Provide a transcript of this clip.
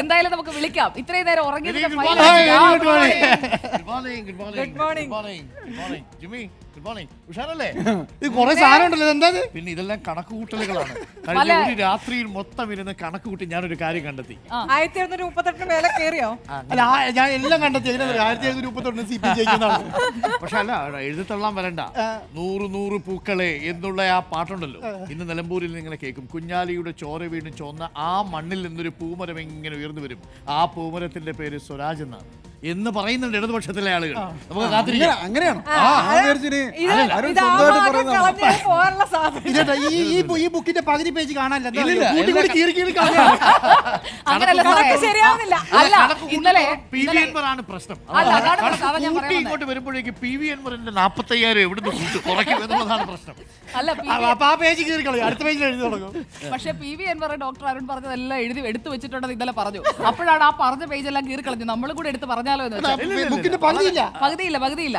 എന്തായാലും നമുക്ക് വിളിക്കാം. ഇത്രയും നേരം ഉറങ്ങിയതിന്റെ Good fine morning. Jimmy, good morning. ഉഷാറല്ലേ? ഇത് കുറെ സാധനം ഉണ്ടല്ലോ, എന്താ പിന്നെ ഇതെല്ലാം കണക്കുകൂട്ടലുകളാണ്. കഴിഞ്ഞ ഒരു രാത്രിയിൽ മൊത്തം ഇരുന്ന് കണക്കുകൂട്ടി ഞാനൊരു കാര്യം കണ്ടെത്തി. 1738 മേലെ കേറിയോ? അല്ല, ഞാൻ എല്ലാം കണ്ടെത്തി. 1731 CP ജയിക്കുന്നതാണ്. പക്ഷെ അല്ല, എഴുതിത്തള്ളാൻ വരണ്ട. 100 പൂക്കളെ എന്നുള്ള ആ പാട്ടുണ്ടല്ലോ, ഇന്ന് നിലമ്പൂരിൽ നിങ്ങളെ കേൾക്കും. കുഞ്ഞാലിയുടെ ചോര വീണ് ചോന്ന ആ മണ്ണിൽ നിന്നൊരു പൂമരം ഇങ്ങനെ ഉയർന്നു വരും. ആ പൂമരത്തിന്റെ പേര് സ്വരാജ് എന്നാണ് എന്ന് പറയുന്നുണ്ട് ഇടതുപക്ഷത്തിലെ ആളുകൾ. നമുക്ക് കാത്തിരിക്കാം. അങ്ങനെയാണോ? പോകാനുള്ള സാധ്യത. ഈ ബുക്കിന്റെ പകുതി പേജ് കാണാനില്ല. അങ്ങനല്ല കണക്ക് ശരിയാവുന്നില്ല. അല്ല, ഇന്നലെ PVNവരാണ് പ്രശ്നം. അല്ല, അതാണ് പ്രശ്നം. അതാ ഞാൻ കൂട്ടി ഇങ്ങോട്ട് വരുമ്പോഴേക്ക് PVNവരന്റെ 45,000 എവിടുന്ന് കുറയ്ക്കും എന്നുള്ളതാണ് പ്രശ്നം. അല്ല, അപ്പൊ ആ പേജ് കീറി കളയും, അടുത്ത പേജിൽ എഴുതി തുടങ്ങും. പക്ഷെ PVN ഡോക്ടർ അരുൺ പറഞ്ഞതെല്ലാം എടുത്തു വെച്ചിട്ടുണ്ടെന്ന് ഇന്നലെ പറഞ്ഞു. അപ്പോഴാണ് ആ പറഞ്ഞ പേജെല്ലാം കീറി കളഞ്ഞു. നമ്മളും കൂടെ എടുത്ത് പറഞ്ഞാലോ എന്ന് വെച്ചാൽ ബുക്കിന്റെ പകുതിയില്ല. പകുതിയില്ല